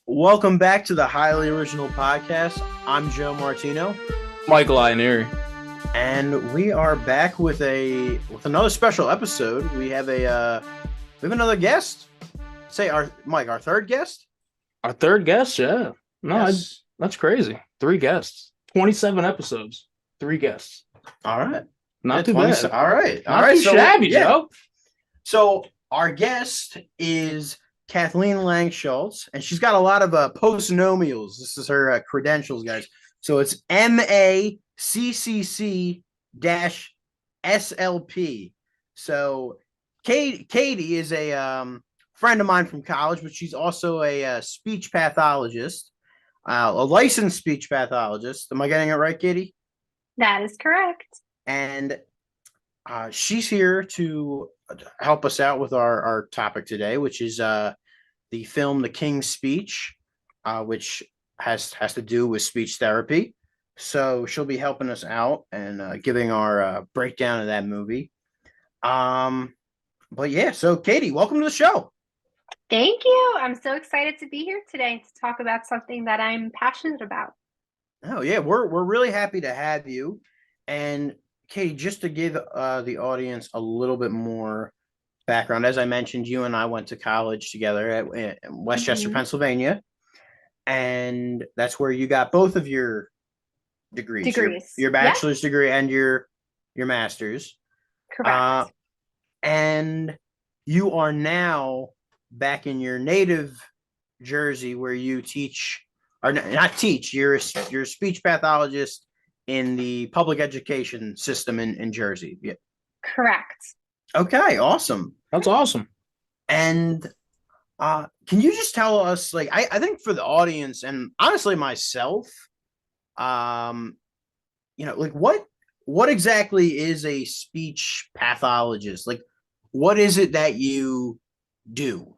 Welcome back to the Highly Original Podcast. I'm Joe Martino, Michael Ioneary. and we are back with another special episode. We have another guest. Say our third guest. Our third guest, yeah. Yes. That's crazy. 3 guests, 27 episodes, 3 guests. All right. Not Yeah, too bad. All right. Not too shabby, Joe. So our guest is Kathleen Langschultz, and she's got a lot of postnomials. This is her credentials, guys. So it's MACCC-SLP. So Katie is a friend of mine from college, but she's also a speech pathologist, a licensed speech pathologist. Am I getting it right, Katie? That is correct. And she's here to help us out with our topic today, which is the film The King's Speech, which has to do with speech therapy. So she'll be helping us out and giving our breakdown of that movie. But yeah, so Katie, welcome to the show. Thank you. I'm so excited to be here today to talk about something that I'm passionate about. Oh yeah, we're really happy to have you. And Katie, just to give the audience a little bit more background, as I mentioned, you and I went to college together at Westchester, Pennsylvania, and that's where you got both of your degrees. Your bachelor's degree and your master's. Correct. And you are now back in your native Jersey, where you teach, or not teach. You're a speech pathologist in the public education system in Jersey. Yeah. Correct. Okay, awesome. That's awesome. And can you just tell us, like, I think for the audience and honestly myself, like what exactly is a speech pathologist? Like, what is it that you do?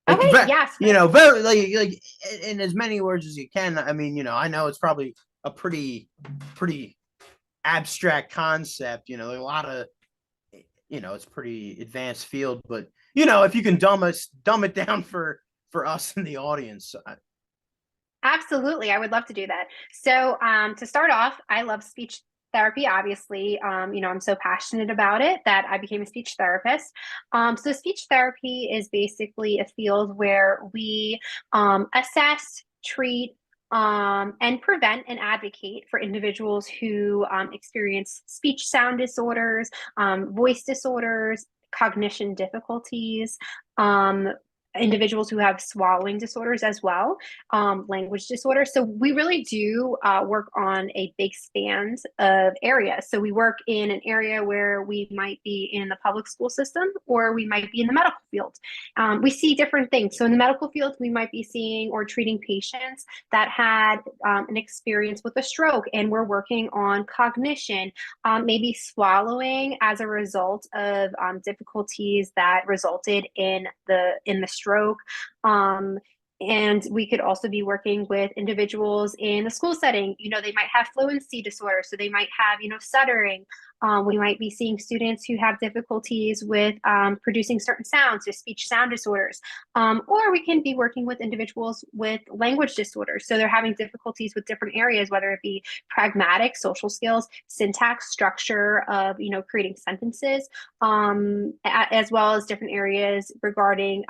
Like, Okay, yes. Very like in as many words as you can. I mean, I know it's probably a pretty abstract concept, like a lot of, it's pretty advanced field, but if you can dumb it down for us in the audience. Absolutely. I would love to do that. So to start off, I love speech therapy, obviously. I'm so passionate about it that I became a speech therapist. So speech therapy is basically a field where we assess, treat, and prevent and advocate for individuals who experience speech sound disorders, voice disorders, cognition difficulties, individuals who have swallowing disorders as well, language disorders. So we really do work on a big span of areas. So we work in an area where we might be in the public school system, or we might be in the medical field. We see different things. So in the medical field, we might be seeing or treating patients that had an experience with a stroke, and we're working on cognition, maybe swallowing as a result of difficulties that resulted in the stroke. And we could also be working with individuals in the school setting. They might have fluency disorder, so they might have, stuttering. We might be seeing students who have difficulties with producing certain sounds, so speech sound disorders. Or we can be working with individuals with language disorders. So they're having difficulties with different areas, whether it be pragmatic, social skills, syntax, structure of, creating sentences, as well as different areas regarding,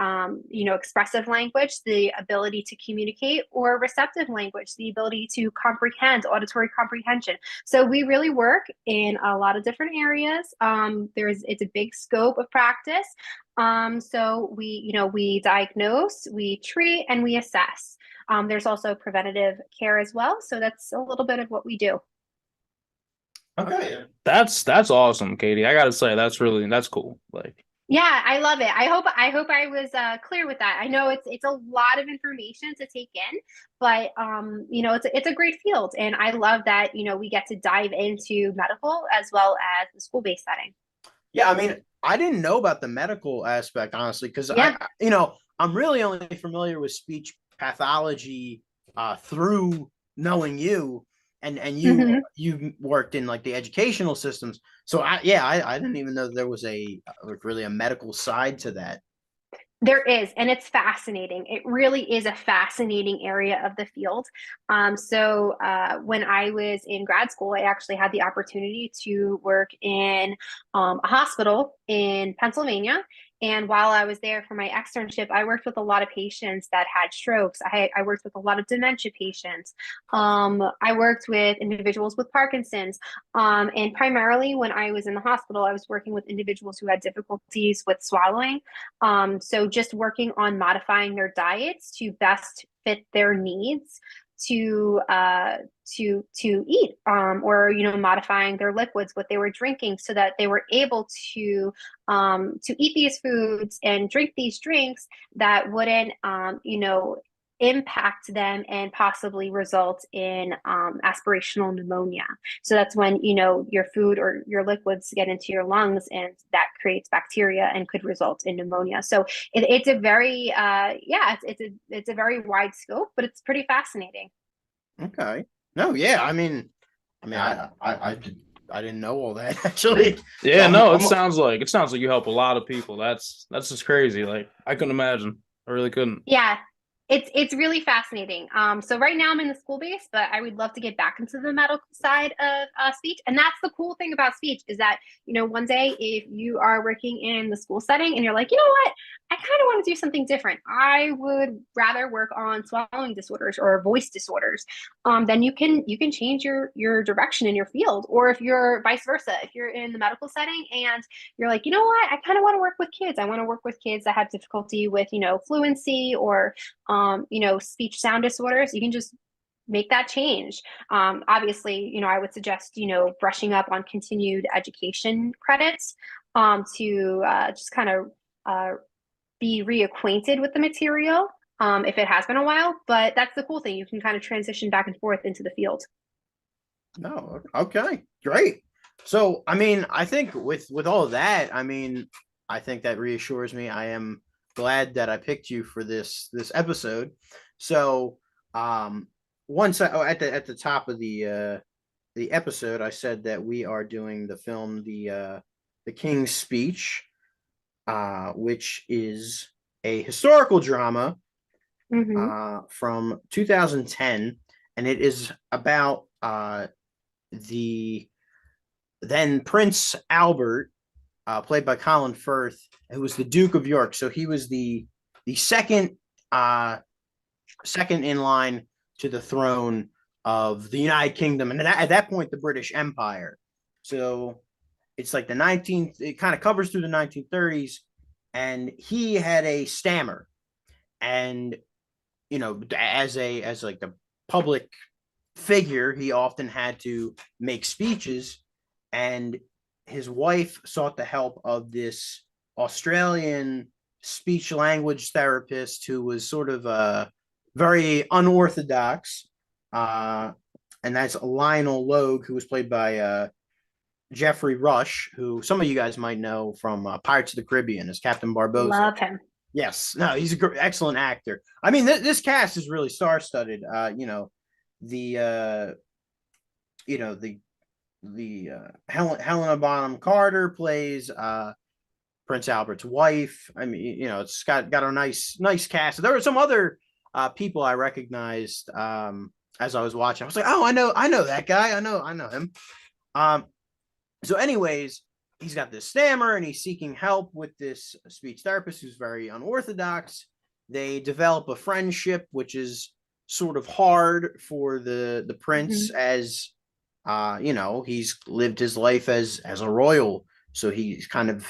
expressive language, the ability to communicate, or receptive language, the ability to comprehend, auditory comprehension. So we really work in a lot of different areas. It's a big scope of practice. So we diagnose, we treat, and we assess. There's also preventative care as well. So that's a little bit of what we do. Okay. That's awesome, Katie. I gotta say, that's cool. Like, yeah, I love it. I hope I was clear with that. I know it's a lot of information to take in, but it's a great field, and I love that we get to dive into medical as well as the school-based setting. Yeah, I mean, I didn't know about the medical aspect, honestly, because I'm really only familiar with speech pathology through knowing you, and you worked in like the educational systems. So I didn't even know there was really a medical side to that. There is, and it's fascinating. It really is a fascinating area of the field. When I was in grad school, I actually had the opportunity to work in a hospital in Pennsylvania. And while I was there for my externship, I worked with a lot of patients that had strokes. I worked with a lot of dementia patients. I worked with individuals with Parkinson's. And primarily when I was in the hospital, I was working with individuals who had difficulties with swallowing. So just working on modifying their diets to best fit their needs to eat, or modifying their liquids, what they were drinking, so that they were able to eat these foods and drink these drinks that wouldn't impact them and possibly result in aspirational pneumonia. So that's when your food or your liquids get into your lungs, and that creates bacteria and could result in pneumonia. So it's a very it's a very wide scope, but it's pretty fascinating. Okay. No, yeah. I didn't know all that actually. Yeah, So no, it sounds like you help a lot of people. That's just crazy. Like I couldn't imagine. I really couldn't. Yeah, it's really fascinating. So right now I'm in the school base, but I would love to get back into the medical side of speech. And that's the cool thing about speech, is that one day if you are working in the school setting and you're like, you know what, I kind of want to do something different. I would rather work on swallowing disorders or voice disorders. Then you can change your direction in your field. Or if you're vice versa, if you're in the medical setting and you're like, you know what, I kind of want to work with kids. I want to work with kids that have difficulty with fluency or speech sound disorders. You can just make that change. Obviously, I would suggest, brushing up on continued education credits to just kind of be reacquainted with the material if it has been a while. But that's the cool thing. You can kind of transition back and forth into the field. no, okay, great. So I think with all of that, I think that reassures me. I am glad that I picked you for this episode. So once at the top of the episode, I said that we are doing the film the King's Speech, which is a historical drama from 2010, and it is about the then Prince Albert, played by Colin Firth, who was the Duke of York. So he was the second second in line to the throne of the United Kingdom, and at that point, the British Empire. So it's like it kind of covers through the 1930s, and he had a stammer, and as like the public figure, he often had to make speeches, and his wife sought the help of this Australian speech language therapist who was sort of very unorthodox, and that's Lionel Logue, who was played by Jeffrey Rush, who some of you guys might know from Pirates of the Caribbean as Captain Barbosa. Love him. Yes, no, he's an excellent actor. This cast is really star-studded. The Helena Bonham Carter plays Prince Albert's wife. It's got a nice cast. There were some other people I recognized as I was watching. I was like, oh, I know that guy. I know him. So anyways, he's got this stammer and he's seeking help with this speech therapist who's very unorthodox. They develop a friendship, which is sort of hard for the prince, as he's lived his life as a royal, so he's kind of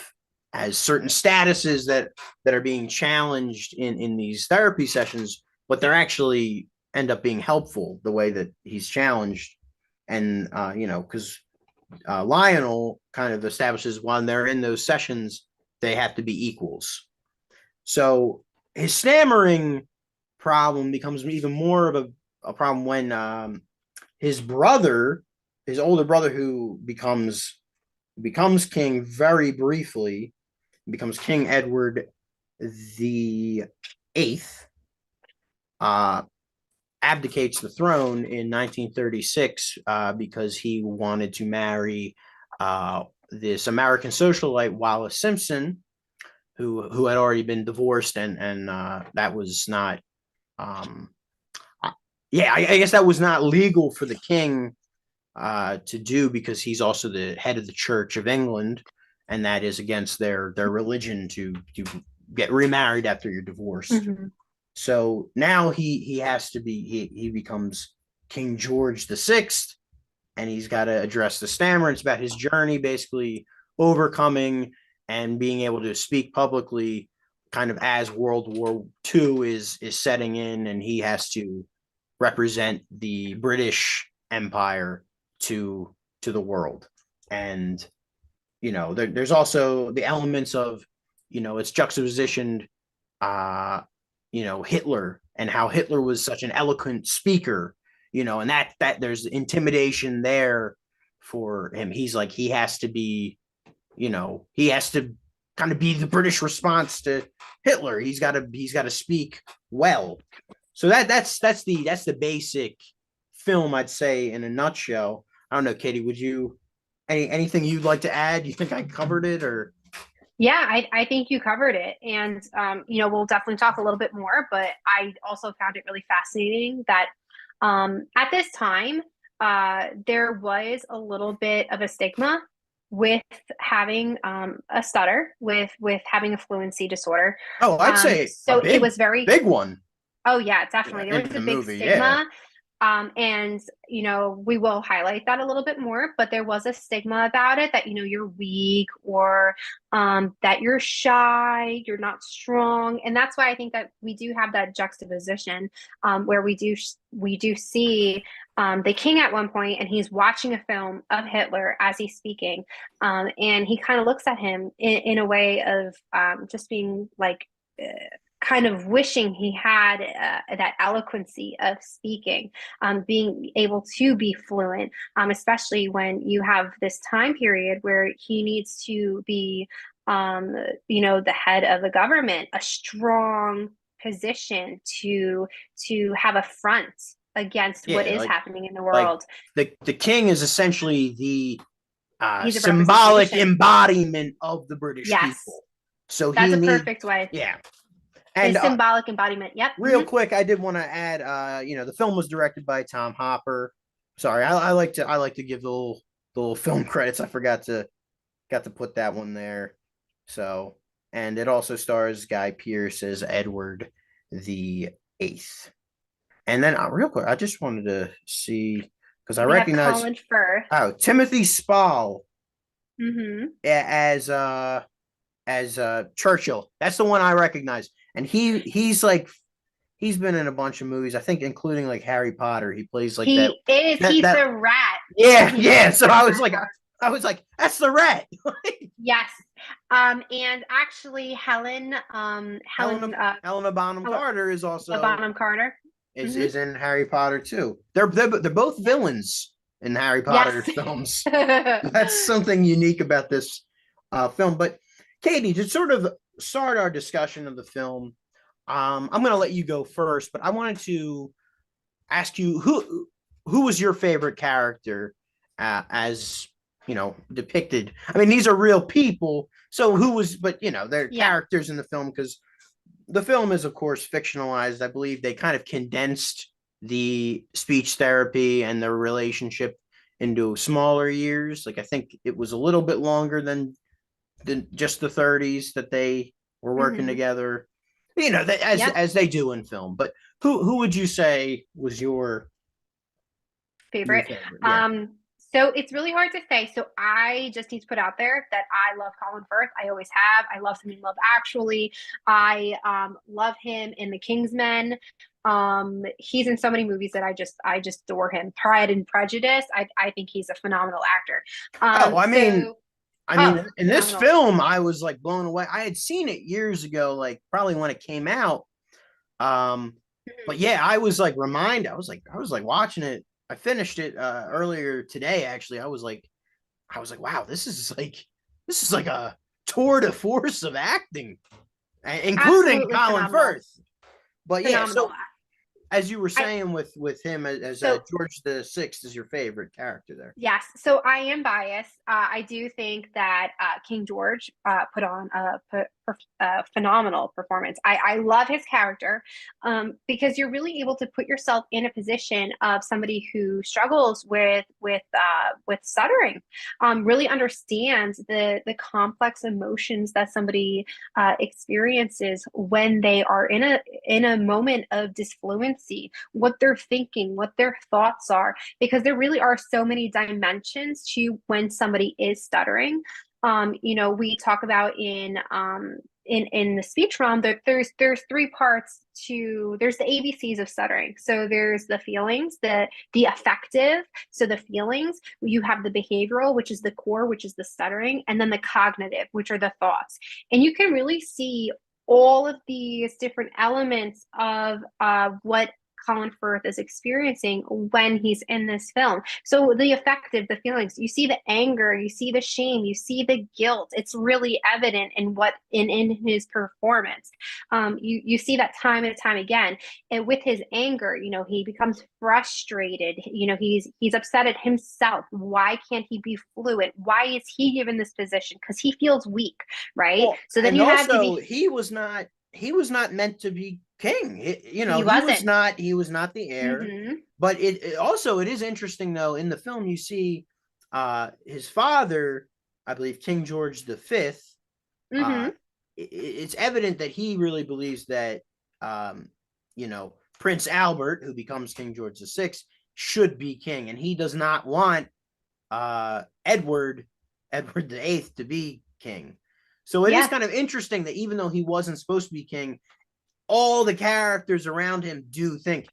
has certain statuses that are being challenged in these therapy sessions, but they're actually end up being helpful the way that he's challenged. And because Lionel kind of establishes when they're in those sessions, they have to be equals. So his stammering problem becomes even more of a problem when his older brother, who becomes king very briefly, becomes King Edward the Eighth, abdicates the throne in 1936 because he wanted to marry this American socialite Wallace Simpson, who had already been divorced, and that was not yeah, I guess that was not legal for the king to do, because he's also the head of the Church of England, and that is against their religion to get remarried after you're divorced. Mhm. So now he has to be he becomes King George the 6th, and he's got to address the stammer. It's about his journey, basically overcoming and being able to speak publicly, kind of as World War II is setting in, and he has to represent the British Empire to the world. And there's also the elements of, it's juxtapositioned, Hitler, and how Hitler was such an eloquent speaker, and that there's intimidation there for him. He's like, he has to be, he has to kind of be the British response to Hitler. He's got to speak well. So that's the basic film, I'd say, in a nutshell. I don't know, Katie, would you anything you'd like to add? You think I covered it, or? Yeah, I think you covered it. And, we'll definitely talk a little bit more, but I also found it really fascinating that at this time, there was a little bit of a stigma with having a stutter, with having a fluency disorder. Oh, I'd say a So it was big one. Oh yeah, definitely. There In was the a big movie, yeah. stigma. And we will highlight that a little bit more, but there was a stigma about it that, you're weak, or that you're shy, you're not strong. And that's why I think that we do have that juxtaposition, where we do see the king at one point, and he's watching a film of Hitler as he's speaking. And he kind of looks at him in a way of just being like, kind of wishing he had that eloquency of speaking, being able to be fluent, especially when you have this time period where he needs to be, the head of the government, a strong position to have a front against what Yeah, is happening in the like world. the king is essentially the He's a symbolic representation. embodiment of the British Yes, people. So that's a needs, perfect way. yeah. A And symbolic embodiment. Yep. real quick, I did want to add, the film was directed by Tom Hopper. Sorry, I like to give the little film credits. I forgot to got to put that one there. So, and it also stars Guy Pearce as Edward the 8th. And then real quick, I just wanted to see, because I We have recognize, Colin Firth. Timothy Spall Mm-hmm. as Churchill. That's the one I recognize. And he's been in a bunch of movies, I think, including like Harry Potter. He plays like that. He is. He's the rat. Yeah, He's yeah. So I was like, that's the rat. Yes. And actually, Helena Bonham Carter is also Bonham Carter is in Harry Potter too. They're both villains in Harry Potter films. That's something unique about this film. But Katie, to sort of start our discussion of the film, I'm going to let you go first, but I wanted to ask you who was your favorite character as depicted. I mean, these are real people, so who was? But they're characters in the film, because the film is, of course, fictionalized. I believe they kind of condensed the speech therapy and their relationship into smaller years. Like, I think it was a little bit longer than just the 30s that they were working together. As they do in film. But who would you say was your favorite? Yeah. So it's really hard to say. So I just need to put out there that I love Colin Firth. I always have. I love him in Love Actually. I love him in The Kingsman. He's in so many movies that I just adore him. Pride and Prejudice. I think he's a phenomenal actor. In this film, I was like blown away. I had seen it years ago, like probably when it came out. But yeah, I was like reminded. I was like watching it. I finished it earlier today. Actually, I was like, wow, this is like a tour de force of acting, including Absolutely Colin phenomenal. Firth. But Phenomenal. yeah, so as you were saying, with him as George the 6th is your favorite character there. Yes. So I am biased. I do think that King George put on phenomenal performance. I love his character, because you're really able to put yourself in a position of somebody who struggles with stuttering, really understands the complex emotions that somebody experiences when they are in a moment of disfluency, what they're thinking, what their thoughts are, because there really are so many dimensions to when somebody is stuttering. We talk about in the speech realm that there's three parts to there's the ABCs of stuttering. So there's the feelings, the affective, so the feelings, you have the behavioral, which is the core, which is the stuttering, and then the cognitive, which are the thoughts. And you can really see all of these different elements of what Colin Firth is experiencing when he's in this film. So the affective, the feelings, you see the anger, you see the shame, you see the guilt. It's really evident in his performance. You see that time and time again. And with his anger, he becomes frustrated. He's upset at himself. Why can't he be fluent? Why is he given this position? Because he feels weak, right? Well, so then and you also, have to be. he was not meant to be king. He wasn't. He was not the heir. Mm-hmm. But it is interesting, though, in the film you see his father, I believe King George V. Mm-hmm. It's evident that he really believes that Prince Albert, who becomes King George VI, should be king, and he does not want Edward VIII to be king. So it is kind of interesting that even though he wasn't supposed to be king, all the characters around him do think,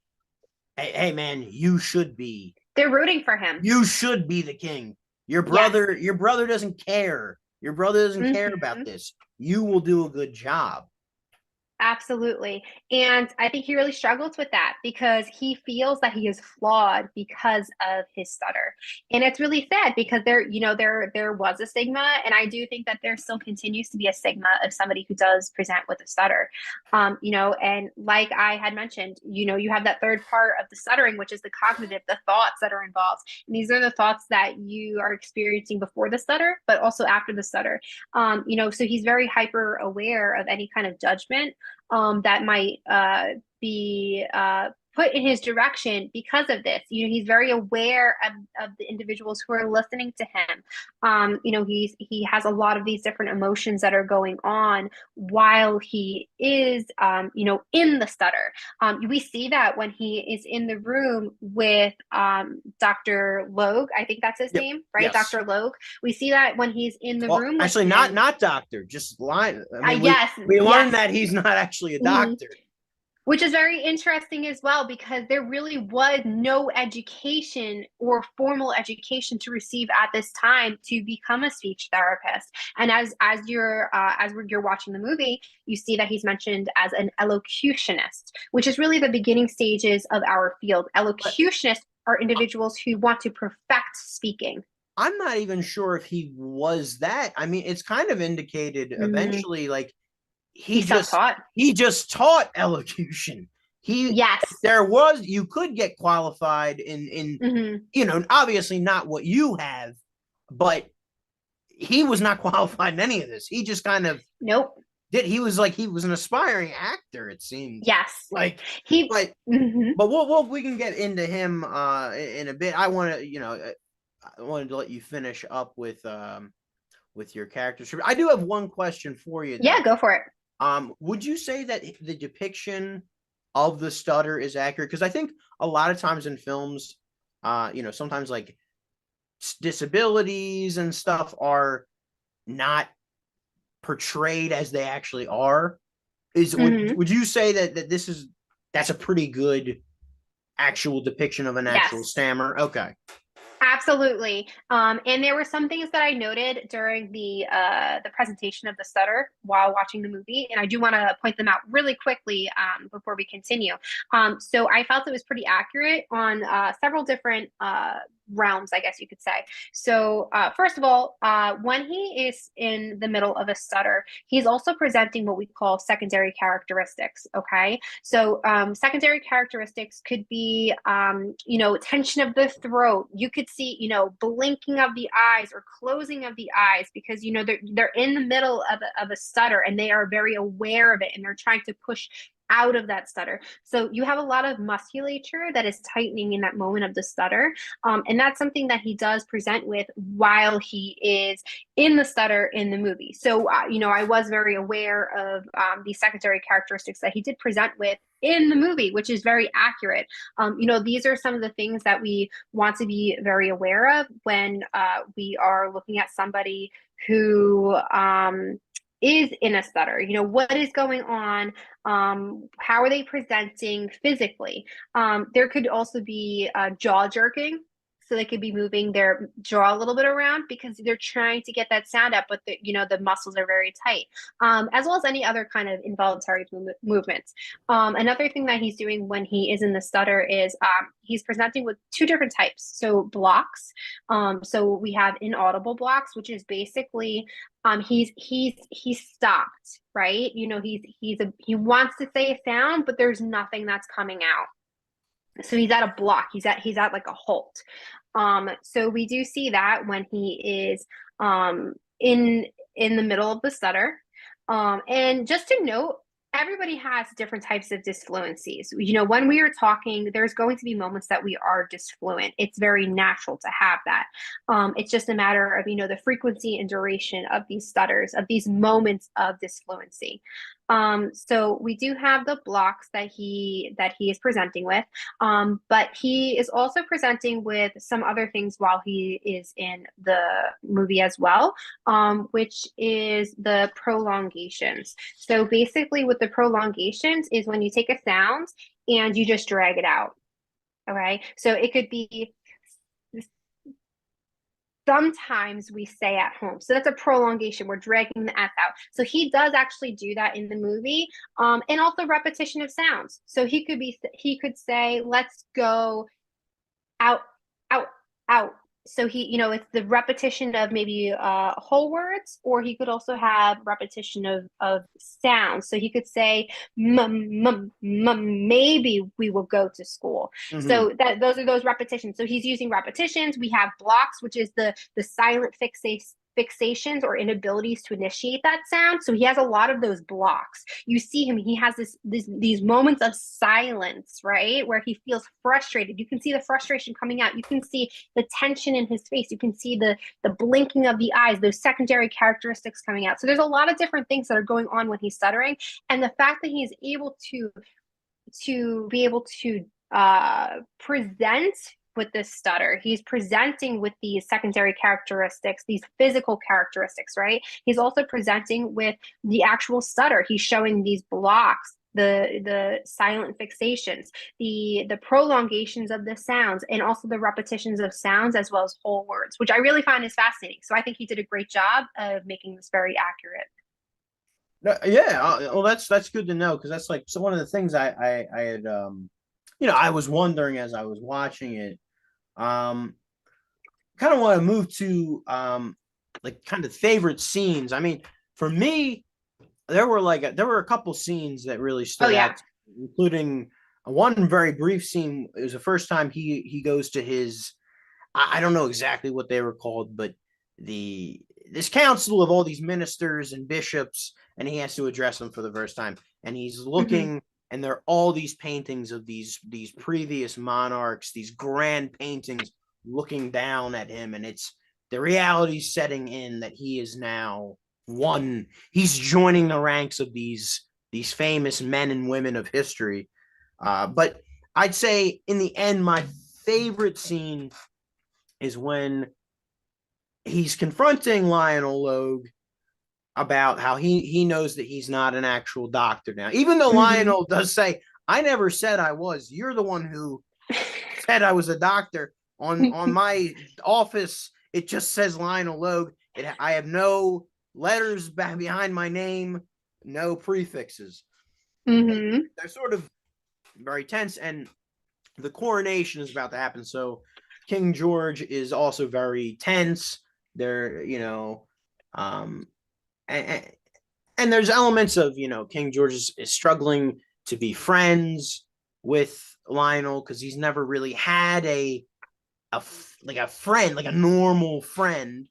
hey man, you should be. They're rooting for him. You should be the king. Your brother doesn't care. Your brother doesn't care about this. You will do a good job. Absolutely. And I think he really struggles with that because he feels that he is flawed because of his stutter. And it's really sad because there was a stigma, and I do think that there still continues to be a stigma of somebody who does present with a stutter. And like I had mentioned, you have that third part of the stuttering, which is the cognitive, the thoughts that are involved. And these are the thoughts that you are experiencing before the stutter, but also after the stutter. So he's very hyper aware of any kind of judgment that might be put in his direction because of this. He's very aware of the individuals who are listening to him. He has a lot of these different emotions that are going on while he is, in the stutter. We see that when he is in the room with Dr. Logue, I think that's his name, right? Yes. Dr. Logue. We see that when he's in the room. Actually, with him. not doctor, just line. Yes, we learned that he's not actually a doctor. Which is very interesting as well, because there really was no education or formal education to receive at this time to become a speech therapist. And as you're watching the movie, you see that he's mentioned as an elocutionist, which is really the beginning stages of our field. Elocutionists are individuals who want to perfect speaking. I'm not even sure if he was that. I mean, it's kind of indicated eventually, like, he just taught elocution. You could get qualified in obviously not what you have, but he was not qualified in any of this. He just kind of he was an aspiring actor, it seemed. Yes. But we can get into him in a bit. I wanted to let you finish up with your character. I do have one question for you, though. Yeah, go for it. Would you say that the depiction of the stutter is accurate? Because I think a lot of times in films, sometimes like disabilities and stuff are not portrayed as they actually are. Would you say that that's a pretty good actual depiction of an actual stammer? Okay. Absolutely. And there were some things that I noted during the presentation of the stutter while watching the movie, and I do want to point them out really quickly before we continue. So I felt it was pretty accurate on several different realms, I guess you could say. So first of all, when he is in the middle of a stutter, he's also presenting what we call secondary characteristics. Okay, so secondary characteristics could be, tension of the throat. You could see, blinking of the eyes or closing of the eyes, because they're in the middle of a stutter, and they are very aware of it, and they're trying to push out of that stutter. So you have a lot of musculature that is tightening in that moment of the stutter. And that's something that he does present with while he is in the stutter in the movie. So, I was very aware of the secondary characteristics that he did present with in the movie, which is very accurate. These are some of the things that we want to be very aware of when we are looking at somebody who is in a stutter. What is going on? How are they presenting physically? There could also be jaw jerking. So they could be moving their jaw a little bit around because they're trying to get that sound up, but the muscles are very tight, as well as any other kind of involuntary movements. Another thing that he's doing when he is in the stutter is he's presenting with two different types. So blocks. So we have inaudible blocks, which is basically he's stopped, right? He wants to say a sound, but there's nothing that's coming out. So he's at a block. He's at like a halt. So we do see that when he is in the middle of the stutter. And just to note, everybody has different types of disfluencies. When we are talking, there's going to be moments that we are disfluent. It's very natural to have that. It's just a matter of, the frequency and duration of these stutters, of these moments of disfluency. So we do have the blocks that he is presenting with, but he is also presenting with some other things while he is in the movie as well, which is the prolongations. So basically what the prolongations is when you take a sound and you just drag it out. Okay, so it could be sometimes we say at home. So that's a prolongation. We're dragging the S out. So he does actually do that in the movie. And also repetition of sounds. So he could say, let's go out, out, out. So it's the repetition of maybe whole words, or he could also have repetition of sounds. So he could say, maybe we will go to school. Mm-hmm. So those are those repetitions. So he's using repetitions. We have blocks, which is the silent fixations or inabilities to initiate that sound. So he has a lot of those blocks. You see him, he has these moments of silence, right? Where he feels frustrated. You can see the frustration coming out. You can see the tension in his face. You can see the blinking of the eyes, those secondary characteristics coming out. So there's a lot of different things that are going on when he's stuttering. And the fact that he is able to be able to present with this stutter, he's presenting with these secondary characteristics, these physical characteristics, right? He's also presenting with the actual stutter. He's showing these blocks, the silent fixations, the prolongations of the sounds, and also the repetitions of sounds as well as whole words, which I really find is fascinating. So I think he did a great job of making this very accurate. Yeah, well, that's good to know, because that's like, so one of the things I had I was wondering as I was watching it. Kind of want to move to like kind of favorite scenes. I mean, for me, there were a couple scenes that really stood out, including one very brief scene. It was the first time he goes to his, I don't know exactly what they were called, but this council of all these ministers and bishops, and he has to address them for the first time, and he's looking. Mm-hmm. And there are all these paintings of these previous monarchs, these grand paintings looking down at him. And it's the reality setting in that he is now one. He's joining the ranks of these famous men and women of history. But I'd say in the end, my favorite scene is when he's confronting Lionel Logue about how he knows that he's not an actual doctor now, even though Lionel does say, I never said I was. You're the one who said I was a doctor. On my office, it just says Lionel Logue. I have no letters behind my name, no prefixes. Mm-hmm. They're sort of very tense, and the coronation is about to happen. So King George is also very tense. They're, you know, um, and, and there's elements of, you know, King George is struggling to be friends with Lionel because he's never really had like a friend, like a normal friend.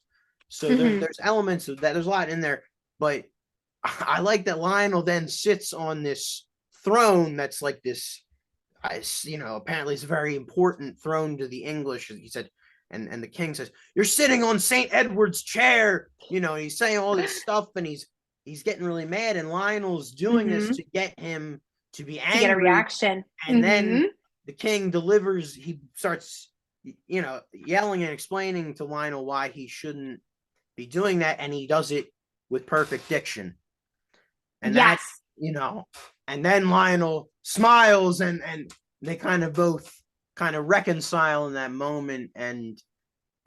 So there's elements of that. There's a lot in there, but I like that Lionel then sits on this throne that's like this, you know, apparently it's a very important throne to the English. He said, and the king says, "You're sitting on Saint Edward's chair." You know, he's saying all this stuff, and he's getting really mad, and Lionel's doing this to get him to be angry, to get a reaction, and then the king delivers. He starts, you know, yelling and explaining to Lionel why he shouldn't be doing that, and he does it with perfect diction. And that's, you know, and then Lionel smiles and they kind of both kind of reconcile in that moment, and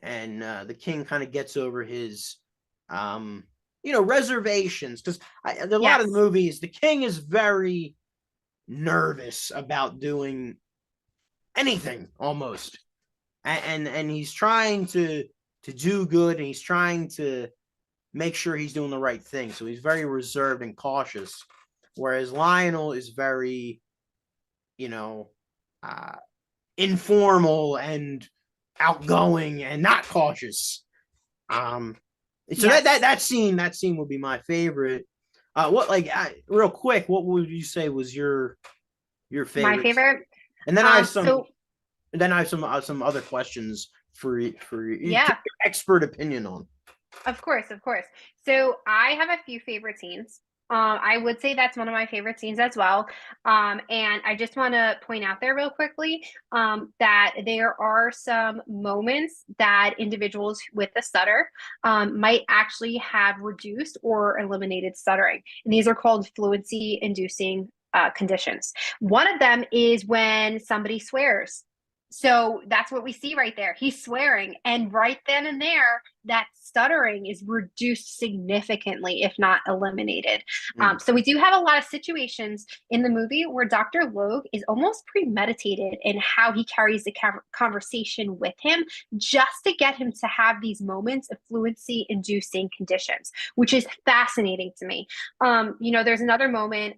the king kind of gets over his you know, reservations, because a lot of the movies the king is very nervous about doing anything almost, and he's trying to do good, and he's trying to make sure he's doing the right thing, so he's very reserved and cautious, whereas Lionel is very, you know, informal and outgoing and not cautious. So that scene would be my favorite. What, like, real quick, what would you say was your favorite? My favorite. And then I have some other questions for your expert opinion on. Of course. So I have a few favorite scenes. I would say that's one of my favorite scenes as well. And I just want to point out there real quickly that there are some moments that individuals with a stutter might actually have reduced or eliminated stuttering. And these are called fluency inducing conditions. One of them is when somebody swears. So that's what we see right there. He's swearing. And right then and there, that stuttering is reduced significantly, if not eliminated. So we do have a lot of situations in the movie where Dr. Logue is almost premeditated in how he carries the conversation with him, just to get him to have these moments of fluency inducing conditions, which is fascinating to me. You know, there's another moment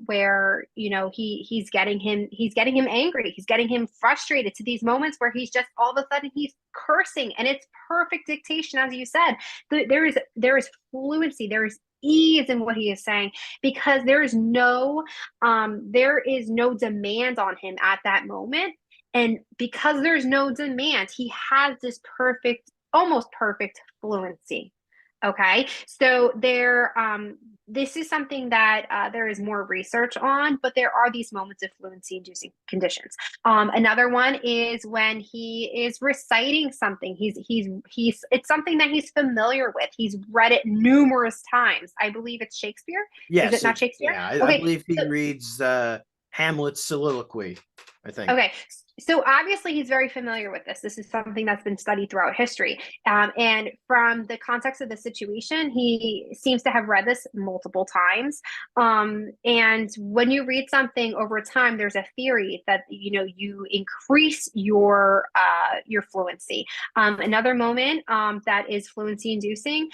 where, you know, he's getting him angry. He's getting him frustrated, to these moments where he's just all of a sudden he's cursing, and it's perfect dictation, as you said. There is fluency, there is ease in what he is saying, because there is no demand on him at that moment. And because there's no demand, he has this almost perfect fluency. Okay, so this is something that there is more research on, but there are these moments of fluency-inducing conditions. Another one is when he is reciting something. It's something that he's familiar with. He's read it numerous times. I believe it's Shakespeare. Yes, is it not Shakespeare? Yeah, I believe he reads Hamlet's soliloquy, I think. Okay. So obviously he's very familiar with this. This is something that's been studied throughout history. And from the context of the situation, he seems to have read this multiple times. And when you read something over time, there's a theory that, you know, you increase your fluency. Another moment that is fluency inducing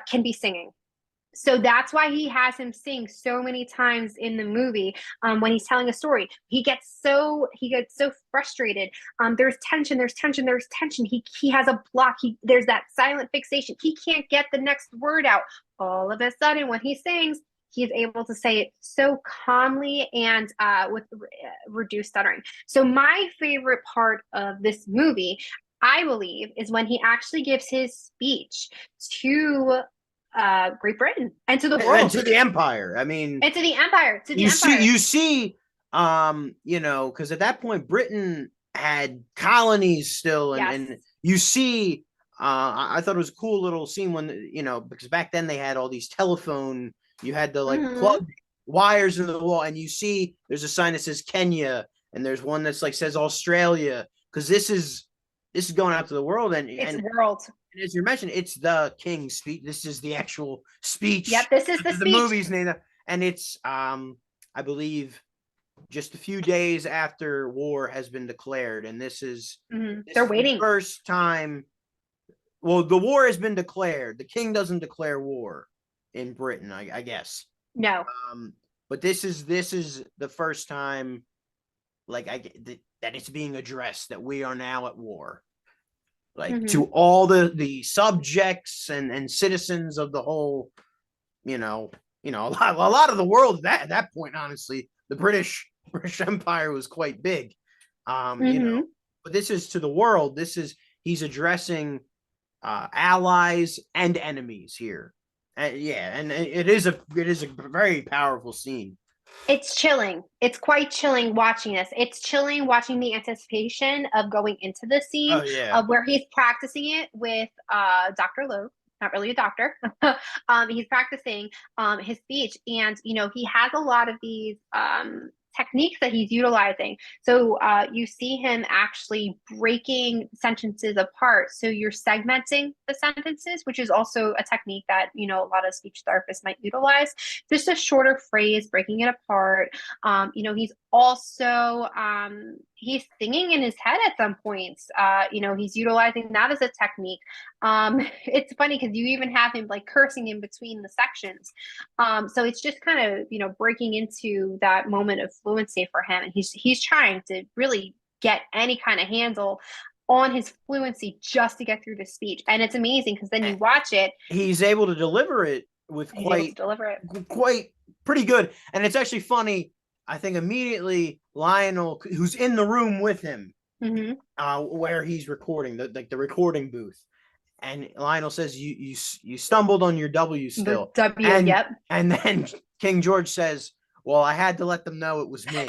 can be singing. So that's why he has him sing so many times in the movie. When he's telling a story, he gets so frustrated. There's tension. He has a block. There's that silent fixation. He can't get the next word out. All of a sudden, when he sings, he's able to say it so calmly and with reduced stuttering. So my favorite part of this movie, I believe, is when he actually gives his speech to Great Britain and to the world, and to the empire. I mean, and to the empire. You see, you know, because at that point Britain had colonies still, and you see, I thought it was a cool little scene when, you know, because back then they had all these telephone. You had to like plug wires in the wall, and you see there's a sign that says Kenya, and there's one that's like says Australia, because this is going out to the world, and world. And as you mentioned, it's the King's speech. This is the actual speech. Yep, this is the speech. Movie's name, and it's I believe just a few days after war has been declared, and this is They're the waiting. first time. Well, the war has been declared. The king doesn't declare war in Britain, I guess. No. But this is the first time, like that it's being addressed that we are now at war. Like to all the subjects and citizens of the whole, a lot of the world at that point, honestly, the British Empire was quite big. But this is to the world. He's addressing allies and enemies here. And it is a very powerful scene. It's chilling. It's quite chilling watching this. It's chilling watching the anticipation of going into the scene of where he's practicing it with Dr. Lowe. Not really a doctor. He's practicing his speech, and he has a lot of these techniques that he's utilizing. So you see him actually breaking sentences apart. So you're segmenting the sentences, which is also a technique that, a lot of speech therapists might utilize. Just a shorter phrase, breaking it apart. He's also, he's singing in his head at some points. He's utilizing that as a technique. It's funny because you even have him like cursing in between the sections. So it's just kind of, breaking into that moment of fluency for him. And he's trying to really get any kind of handle on his fluency just to get through the speech. And it's amazing because then you watch it. He's able to deliver it with quite pretty good. And it's actually funny. I think immediately Lionel, who's in the room with him, where he's recording, the recording booth, and Lionel says, "You stumbled on your W still." And then King George says, "Well, I had to let them know it was me."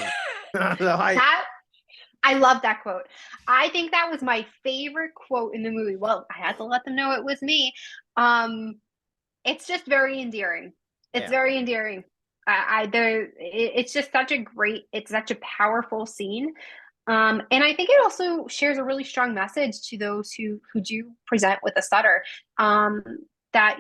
I love that quote. I think that was my favorite quote in the movie. Well, I had to let them know it was me. It's just very endearing. It's very endearing. It's just it's such a powerful scene. And I think it also shares a really strong message to those who do present with a stutter, that,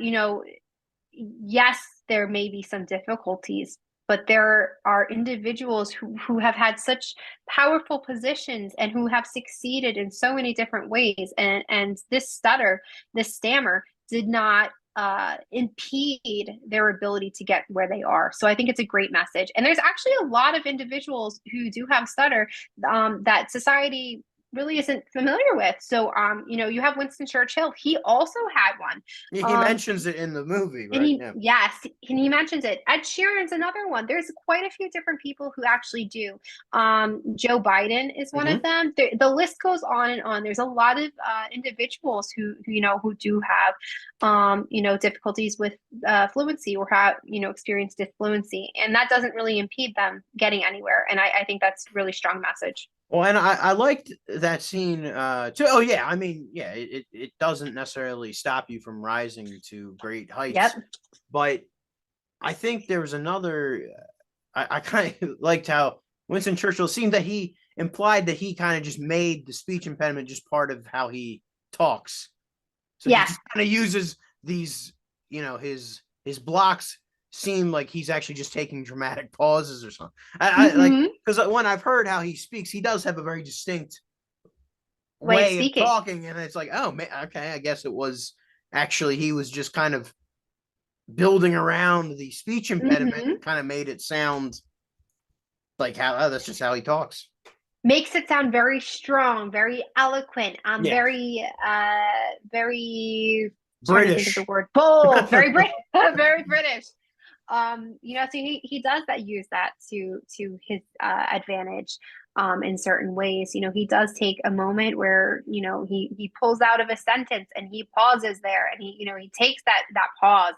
yes, there may be some difficulties, but there are individuals who have had such powerful positions and who have succeeded in so many different ways. And this stutter, this stammer did not impede their ability to get where they are. So I think it's a great message. And there's actually a lot of individuals who do have stutter that society really isn't familiar with. So, you have Winston Churchill. He also had one. He mentions it in the movie, right? Yes, and he mentions it. Ed Sheeran's another one. There's quite a few different people who actually do. Joe Biden is one of them. The list goes on and on. There's a lot of individuals who do have, difficulties with fluency or have, experienced disfluency, and that doesn't really impede them getting anywhere. And I think that's a really strong message. Well, and I liked that scene too. Oh yeah, I mean, yeah, it doesn't necessarily stop you from rising to great heights. But I think there was another. I kind of liked how Winston Churchill seemed that he implied that he kind of just made the speech impediment just part of how he talks. So he just kind of uses these, his blocks seem like he's actually just taking dramatic pauses or something. I like, because when I've heard how he speaks, he does have a very distinct way of talking, and it's like, oh man, okay, I guess it was actually he was just kind of building around the speech impediment and kind of made it sound like how that's just how he talks. Makes it sound very strong, very eloquent, very British. Think of the word bold, very British, very British. So he does use that to his advantage in certain ways. He does take a moment where he pulls out of a sentence and he pauses there, and he takes that pause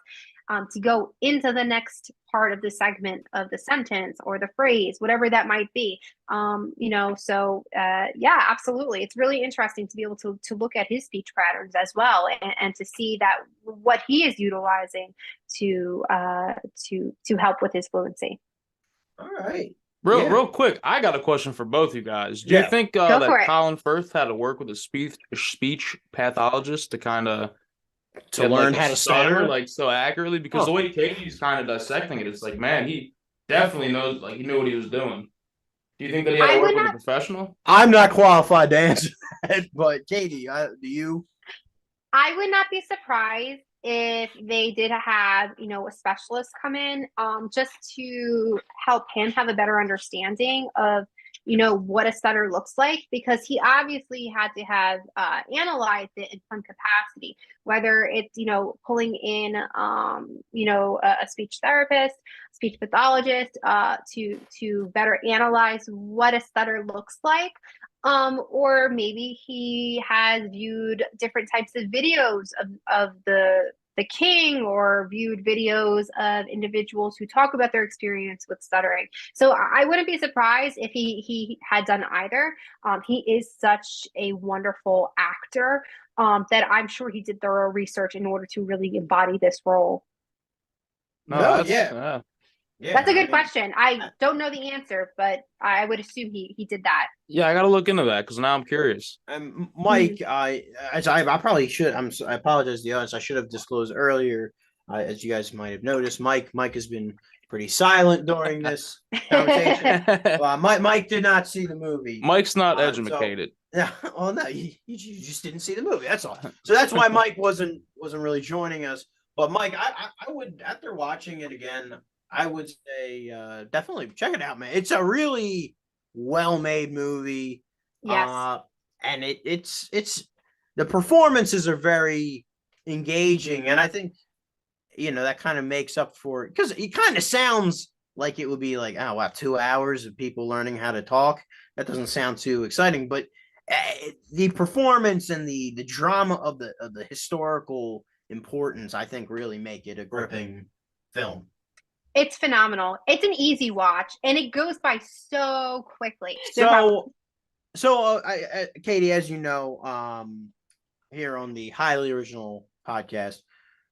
to go into the next part of the segment of the sentence or the phrase, whatever that might be. Absolutely. It's really interesting to be able to look at his speech patterns as well, and to see that what he is utilizing to help with his fluency. All right. Real quick, I got a question for both you guys. Do you think that Colin Firth had to work with a speech pathologist to kind of learn how to stutter so accurately? Because the way Katie's kind of dissecting it, it's like, man, he definitely knows, he knew what he was doing. Do you think that he had to work with a professional? I'm not qualified to answer that, but Katie, do you? I would not be surprised if they did have, a specialist come in, just to help him have a better understanding of, what a stutter looks like, because he obviously had to have analyzed it in some capacity, whether it's, pulling in, a speech therapist, speech pathologist, to better analyze what a stutter looks like. Or maybe he has viewed different types of videos of the king, or viewed videos of individuals who talk about their experience with stuttering. So I wouldn't be surprised if he had done either. He is such a wonderful actor, that I'm sure he did thorough research in order to really embody this role. Yeah, that's a good question. I don't know the answer, but I would assume he did that. Yeah, I got to look into that because now I'm curious. Mike, I probably should. I apologize to the audience. I should have disclosed earlier, as you guys might have noticed. Mike has been pretty silent during this conversation. Mike did not see the movie. Mike's not educated. Yeah, well, no, you just didn't see the movie. That's all. So that's why Mike wasn't really joining us. But Mike, I would, after watching it again, I would say definitely check it out, man. It's a really well-made movie. Yes. And it's the performances are very engaging, and I think that kind of makes up for it, because it kind of sounds like it would be like, oh wow, 2 hours of people learning how to talk. That doesn't sound too exciting, but the performance and the drama of the historical importance, I think, really make it a gripping film. It's phenomenal. It's an easy watch, and it goes by so quickly. So, Katie, as you know, here on the Highly Original podcast,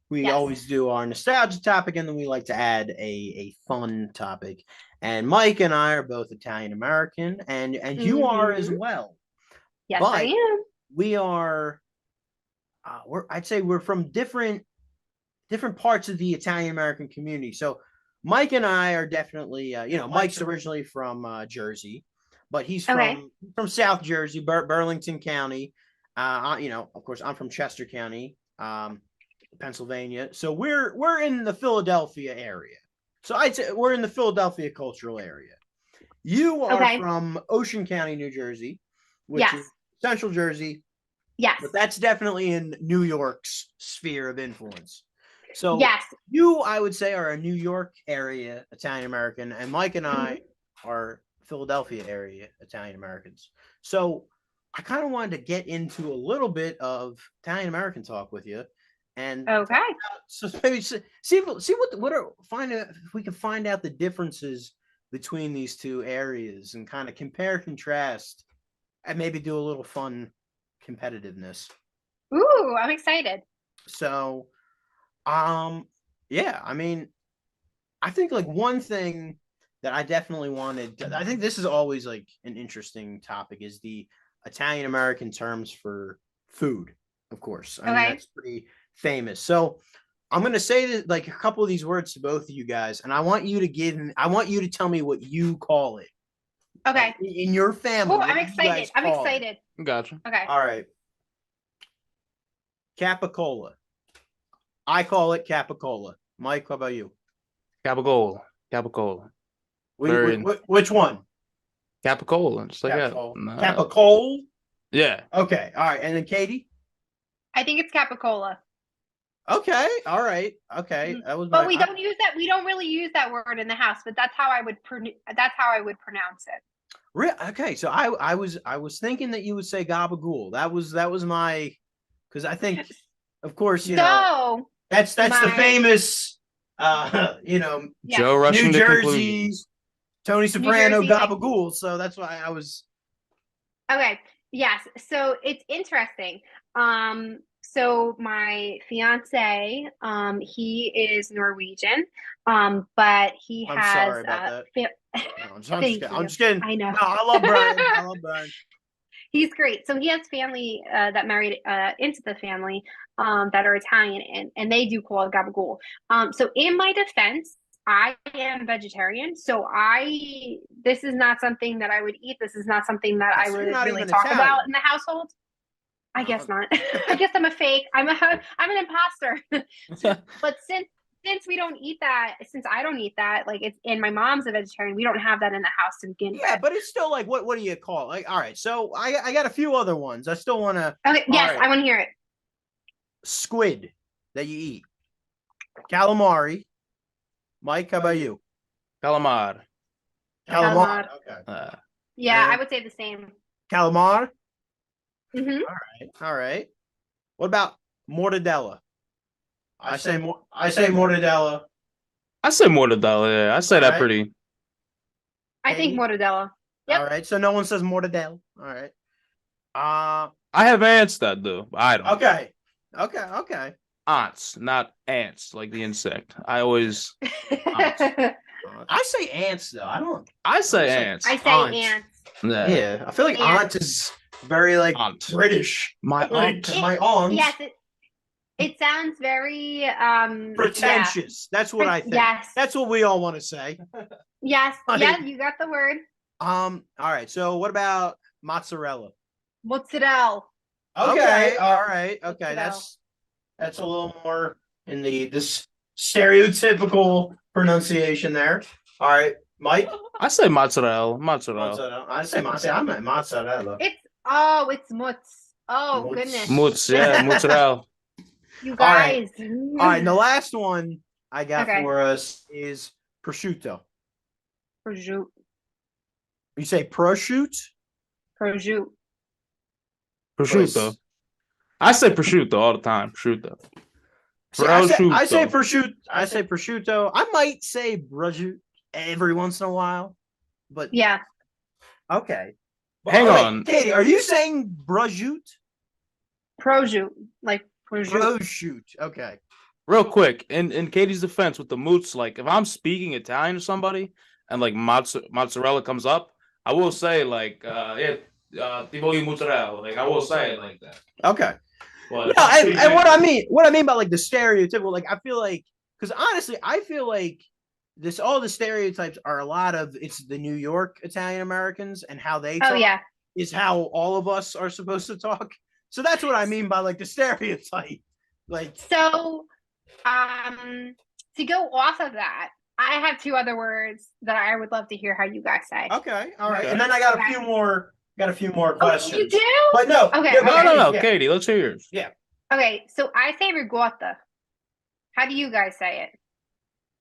we always do our nostalgia topic, and then we like to add a fun topic. And Mike and I are both Italian American, and you are as well. Yes, but I am. We are. I'd say we're from different parts of the Italian American community. So Mike and I are definitely, Mike's originally from Jersey, but he's from South Jersey, Burlington County. Of course, I'm from Chester County, Pennsylvania. So we're in the Philadelphia area. So I'd say we're in the Philadelphia cultural area. You are from Ocean County, New Jersey, which is Central Jersey. Yes. But that's definitely in New York's sphere of influence. So yes, you, I would say, are a New York area Italian American, and Mike and I are Philadelphia area Italian Americans. So I kind of wanted to get into a little bit of Italian American talk with you, and so maybe see what are find out if we can find out the differences between these two areas and kind of compare, contrast, and maybe do a little fun competitiveness. Ooh, I'm excited. So. Yeah, I mean, I think like one thing that I definitely wanted, I think this is always like an interesting topic, is the Italian American terms for food, of course. I mean, that's pretty famous. So I'm going to say that, like, a couple of these words to both of you guys, and I want you to tell me what you call it. Okay. In your family. Oh, I'm excited. I'm excited. Gotcha. Okay. All right. Capicola. I call it Capicola. Mike, how about you? Capicola. Which one? Capicola. Just like Capicole? Yeah. Okay. All right. And then Katie? I think it's Capicola. Okay. All right. Okay. That was. But we don't use that. We don't really use that word in the house. But that's how I would pronounce it. Okay. So I was thinking that you would say gabagool. That was my, because I think, of course, you know. That's the famous, Joe rushing New Jersey, Tony Soprano, gabagool. So that's why I was. Okay. Yes. So it's interesting. So my fiance, he is Norwegian, but he has. I'm sorry about that. I'm just kidding. I know. No, I love Brian. He's great. So he has family that married into the family that are Italian, and they do call it gabagool. So in my defense, I am vegetarian, so this is not something that I would eat. This is not something that I would really talk about in the household. I guess not. I guess I'm a fake. I'm an imposter. But since we don't eat that, since I don't eat that, like it's and my mom's a vegetarian, we don't have that in the house to begin with. Yeah, but it's still like what do you call it? Like, all right, so I got a few other ones. I still want to. Okay, yes, right. I want to hear it. Squid that you eat, calamari. Mike, how about you? Calamar. Calamar. Okay. Yeah, I would say the same. Calamar. Mm-hmm. All right. What about mortadella? I say mortadella. I say mortadella. Yeah, I say that pretty. I think mortadella. Yep. All right. So no one says mortadella. All right. I have aunts that do. I don't. Okay. Aunts, not ants, like the insect. I always. I say ants though. I say ants. I say ants. Yeah. I feel like aunt is very like British. My aunt. My aunt. Yes. It sounds very pretentious. Yeah. That's what I think. Yes. That's what we all want to say. Yes. Yeah, you got the word. All right. So what about mozzarella? Mozzarella. Okay. All right. Okay. Mozzarella. That's a little more in this stereotypical pronunciation there. All right, Mike. I say mozzarella. I say mozzarella. I'm at mozzarella. It's mutz. Oh, goodness. Mutz, yeah, mozzarella. You guys. All right. And the last one I got for us is prosciutto. Prosciutto. You say prosciutto? Prosciutto. Prosciutto. I say prosciutto all the time. Prosciutto. I say prosciutto. I say prosciutto. I might say prosciutto every once in a while, but yeah. Okay. Hang on, Katie. Are you saying prosciutto? Prosciutto, like prosciutto. Okay. Real quick, in Katie's defense with the moots, like if I'm speaking Italian to somebody and like mozzarella comes up, I will say like ti voglio mozzarella. Like I will say it like that. Okay. Well, no, and what I mean by like the stereotypical, like I feel like, because honestly, I feel like all the stereotypes are a lot of it's the New York Italian Americans and how they talk is how all of us are supposed to talk. So that's what I mean by like the stereotype. Like so, to go off of that, I have two other words that I would love to hear how you guys say. Okay, all right, and then I got a few more. Got a few more questions. Oh, you do? But no. Okay. No. Yeah. Katie, let's hear yours. Yeah. Okay, so I say ricotta. How do you guys say it?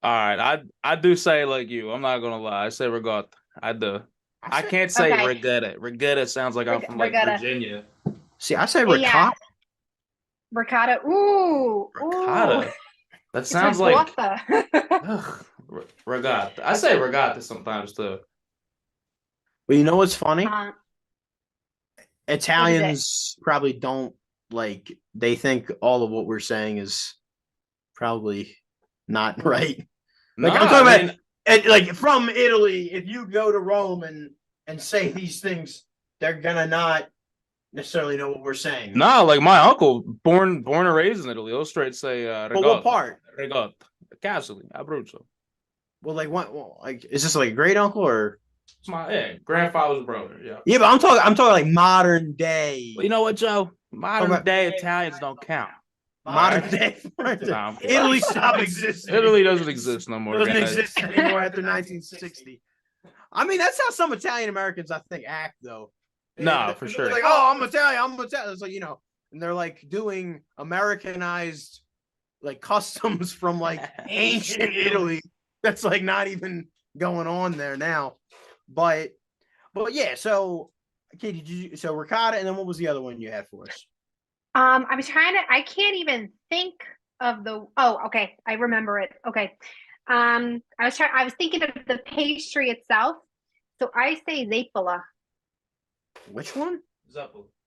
All right, I do say like you. I'm not gonna lie. I say ricotta. I do. I can't say ricotta. Ricotta sounds like I'm from like Virginia. See, I say ricotta. Yeah. Ricotta. Ooh. Ricotta. That sounds like regatta. I say regatta sometimes too. Well, you know what's funny? Italians probably don't like. They think all of what we're saying is probably not right. Like I'm talking about, like from Italy. If you go to Rome and say these things, they're gonna not necessarily know what we're saying. No, like my uncle, born and raised in Italy, he'll straight say But what part? Ricotta. Castle, Abruzzo. Well, like what? Well, like is this like a great uncle or? It's my grandfather's brother. Yeah. Yeah, but I'm talking like modern day. Well, you know what, Joe? Modern day Italians don't count. Modern day. Italy stopped existing. Italy doesn't exist no more. It doesn't exist anymore after 1960. I mean, that's how some Italian Americans, I think, act though. No, for sure. Like, oh, I'm Italian. It's like, and they're like doing Americanized like customs from like ancient Italy. That's like not even going on there now. But yeah, so Katie, so ricotta, and then what was the other one you had for us? I can't even think of okay, I remember it. Okay. I was thinking of the pastry itself. So I say zeppola. Which one?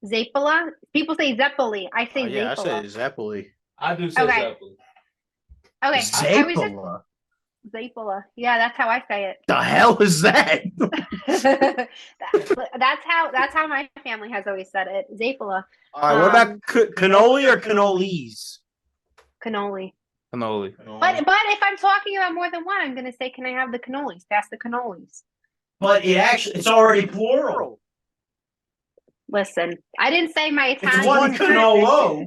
Zeppola. People say zeppoli. I say zeppola. Yeah, I say zeppoli. I do say zeppoli. Okay. Zeppola. Zeppola. Yeah, that's how I say it. The hell is that? that's how my family has always said it. Zeppola. All right. What about cannoli or cannolis? Cannoli. Cannoli. But if I'm talking about more than one, I'm going to say, can I have the cannolis? Pass the cannolis. But it's already plural. Listen, I didn't say my Italian. It's one cannolo.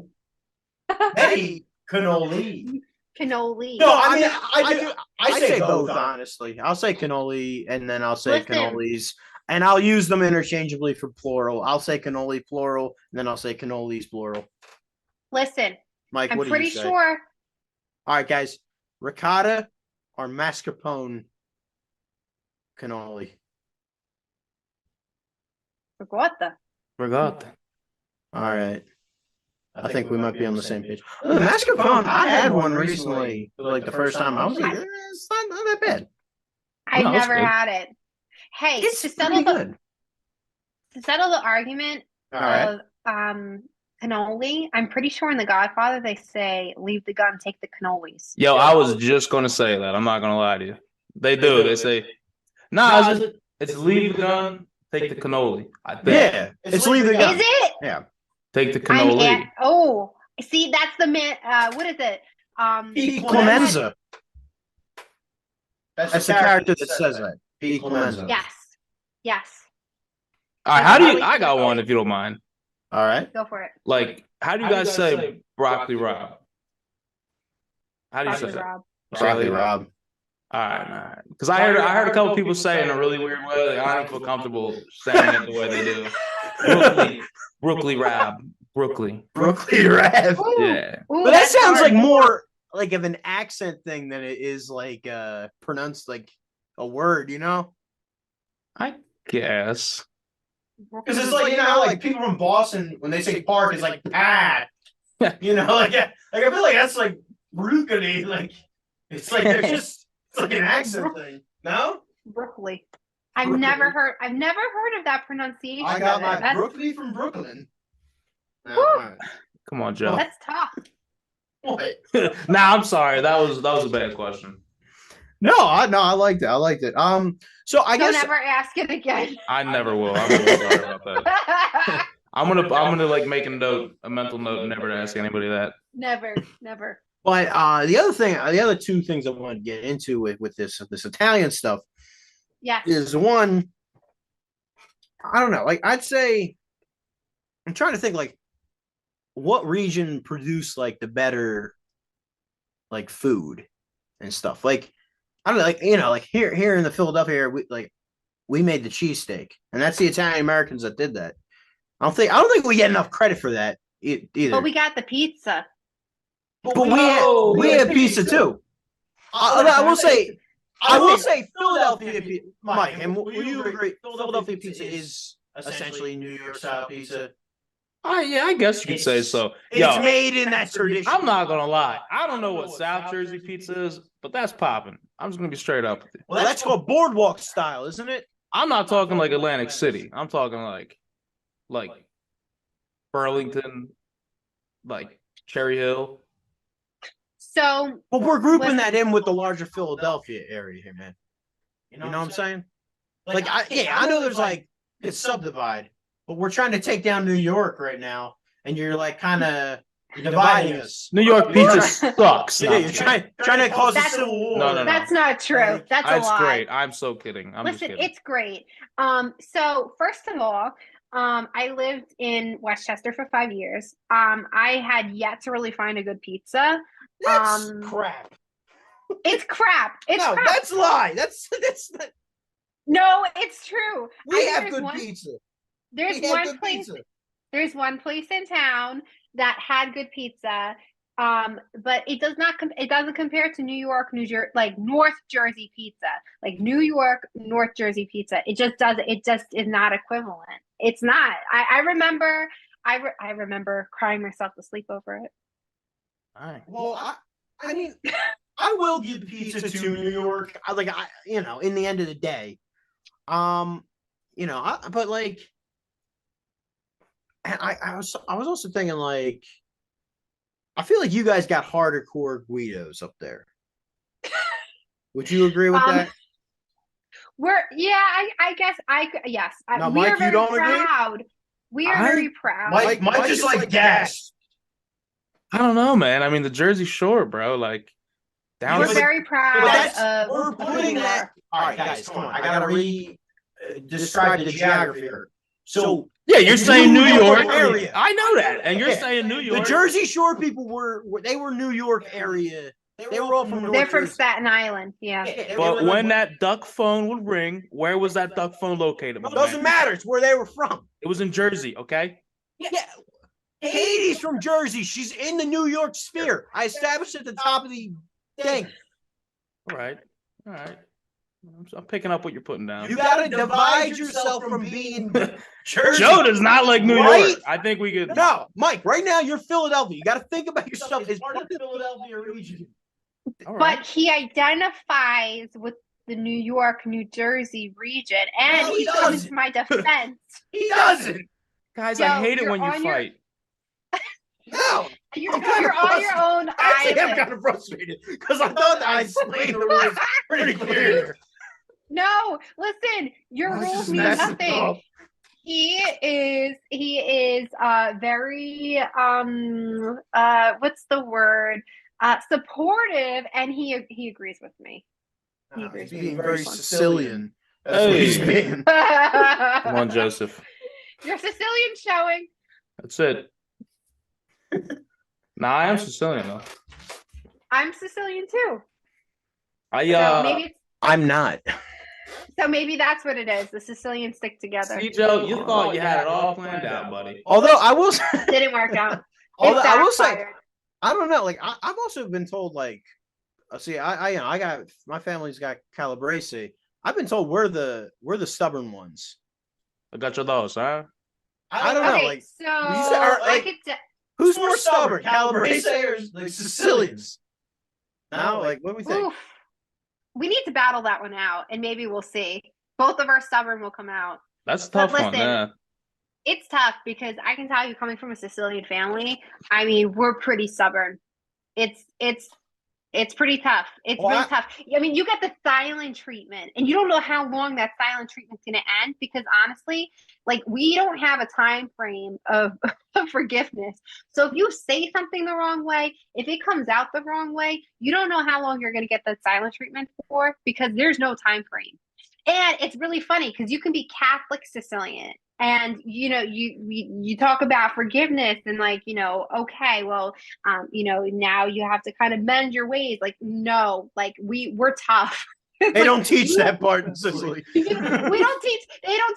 Hey, cannoli. Cannoli. No, I mean, I say both, honestly. I'll say cannoli, and then I'll say Listen. cannolis, and I'll use them interchangeably for plural. I'll say cannoli plural, and then I'll say cannolis plural. Listen, Mike, I'm what do pretty you say? sure. All right, guys, ricotta or mascarpone cannoli? Ricotta. Forgot. All right. I think we might be on the same page. The mascarpone, I had one recently, like the first time. I was like, it's not that bad. I've No, it's never good. had it. Hey, It's to pretty settle good. the argument All right. of cannoli, I'm pretty sure in The Godfather they say, "Leave the gun, take the cannolis." Yo, I was just gonna say that. I'm not gonna lie to you. They do. They say, nah, it's leave the gun, take the cannoli. I think. Yeah, it's leave the gun. Is it? Yeah. Take the I'm cannoli. oh, see, that's the what is it? P. Clemenza. That's the character that says that. P. Clemenza. Yes. All right, how do you? I got one if you don't mind. All right. Go for it. Like, how do you guys say broccoli Rob? How do you say that? Rob. Broccoli Rob. All right. Because I heard a couple people say in a really weird way. Like, I don't feel comfortable saying it the way they do. Brooklyn Rob. Brooklyn. Brooklyn Rap. Ooh, Yeah. ooh, But that that's sounds hard. like more like of an accent thing than it is like pronounced like a word, you know? I guess. Because it's like, you know, like people from Boston, when they say park, it's like pat. You know, like I feel like that's like brutally, like it's like they're just it's like an accent thing. No? Brooklyn. I've Brooklyn. never heard of that pronunciation. I got of it. my That's, Brooklyn from Brooklyn. No, Woo. all right. Come on, Joe. that's tough. What? Nah, I'm sorry. That was a bad question. No, I liked it. I liked it. So I Don't guess ever ask it again. I never will. I'm really sorry about that. I'm gonna like make a mental note, never to ask anybody that. Never. But the other two things I want to get into with this Italian stuff Yes. is one, I don't know, like I'd say, I'm trying to think like what region produced like the better like food and stuff. Like I don't know, like you know, like here in the Philadelphia area, we made the cheesesteak, and that's the Italian Americans that did that. I don't think we get enough credit for that either. But we got the pizza. But we have pizza too. I will say Philadelphia pizza, Mike, and will you agree? Philadelphia pizza is essentially New York style pizza. Yeah, I guess you could say so. It's made in that tradition. I'm not gonna lie. I don't know what South Jersey pizza is, but that's popping. I'm just gonna be straight up with you. Well, that's called boardwalk style, isn't it? I'm not talking like Atlantic City. I'm talking like Burlington, like Cherry Hill. So But we're grouping that in with the larger Philadelphia area here, man. You know what I'm saying? Like, I know there's like it's subdivided, but we're trying to take down New York right now, and you're like kind of dividing us. New York pizza sucks. Yeah, you're trying to cause a civil war. No. that's not true. That's a lie. great. I'm so kidding. I'm just Listen, kidding. it's great. So first of all, I lived in Westchester for 5 years. I had yet to really find a good pizza. That's crap. It's crap. It's No, crap. that's a lie. That's not, No, it's true. we have good pizza. There's We have one good place. pizza. There's one place in town that had good pizza. But it does not. It doesn't compare to New York, New Jersey, like North Jersey pizza, like New York, North Jersey pizza. It just does. It just is not equivalent. It's not. I remember. I remember crying myself to sleep over it. All right. Well, I mean, I will give pizza to New York. In the end of the day, but like, and I was also thinking like, I feel like you guys got harder core Guidos up there. Would you agree with that? I guess yes. Now, We Mike, are very you don't agree? proud. We are very proud. Mike just like gas. I don't know, man. I mean, the Jersey Shore, bro. Like down. We're very But proud that's of we're who putting we that. are. All right, guys, come on. I gotta describe the geography here. So Yeah, you're saying New York area. I know that, and you're Yeah. saying New The York. Jersey Shore people were New York area. They were all from North They're from Jersey. Staten Island. Yeah. They But were when that duck phone would ring, where was that duck phone located? My doesn't man? matter. It's where they were from. It was in Jersey, okay? Yeah. Katie's from Jersey. She's in the New York sphere. I established at the top of the thing. All right. I'm picking up what you're putting down. You gotta divide yourself from being Jersey. Joe does not like New Right? York. I think we could. No, Mike, right now you're Philadelphia. You gotta think about yourself as part of the Philadelphia region. All right. But he identifies with the New York, New Jersey region, and No, he he comes doesn't. to my defense. He doesn't. Guys, Joe, I hate it you're when you on your- fight. No. You're I'm kinda on your own Actually, I'm island. kind of frustrated because I thought I explained the rules pretty clear. No, listen, your This rules is mean messing nothing. up. He is very what's the word? Supportive, and he agrees with me. He agrees He's with being me. very Sicilian. That's Hey. what he's being. Come on, Joseph. Your Sicilian showing. That's it. Nah, I am Sicilian though. I'm Sicilian too. I I'm not. So maybe that's what it is. The Sicilians stick together. see, Joe, you thought you had it all planned out, buddy. Although I will say, Didn't work out. although It I will say, backfired. I don't know. Like I've also been told, like, see, I got my family's got Calabrese. I've been told we're the stubborn ones. I got your those, huh? I don't know. Okay, Like, so are, I like- could. who's more stubborn, Calabrese or the Sicilians? Now, like, what do we think? Oof. We need to battle that one out, and maybe we'll see. Both of our stubborn will come out. That's a But tough one. listen, Yeah. It's tough because I can tell you, coming from a Sicilian family, I mean, we're pretty stubborn. It's pretty tough. It's Well, really tough. I mean, you get the silent treatment, and you don't know how long that silent treatment's going to end because honestly, like we don't have a time frame of forgiveness. So if you say something the wrong way, if it comes out the wrong way, you don't know how long you're going to get that silent treatment for because there's no time frame. And it's really funny because you can be Catholic Sicilian. And you talk about forgiveness and like okay, well now you have to kind of mend your ways. Like no, like we're tough. They don't teach that part in Sicily. They don't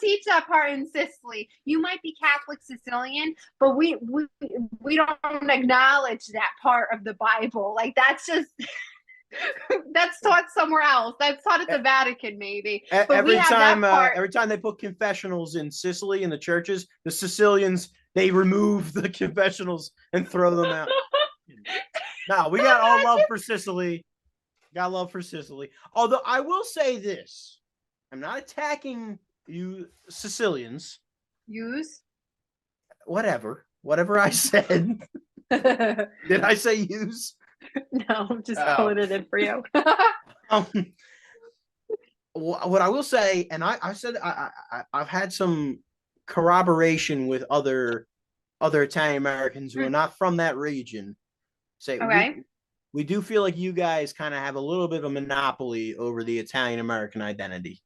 teach that part in Sicily. You might be Catholic Sicilian, but we don't acknowledge that part of the Bible. Like that's just that's taught somewhere else. That's taught at the Vatican, maybe. But Every time they put confessionals in Sicily in the churches, the Sicilians they remove the confessionals and throw them out. No, we got all love for Sicily. Got love for Sicily. Although I will say this, I'm not attacking you Sicilians. Use Whatever I said. Did I say use? No, I'm just pulling it in for you. What I will say, and I said I've had some corroboration with other Italian Americans who are not from that region. Say Okay. we do feel like you guys kind of have a little bit of a monopoly over the Italian American identity,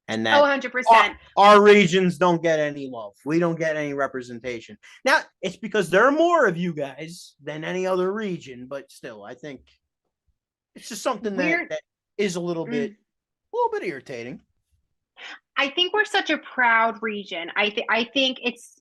and that 100%. our regions don't get any love. We don't get any representation. Now, it's because there are more of you guys than any other region, but still, I think it's just something that is a little bit irritating. I think we're such a proud region. I think it's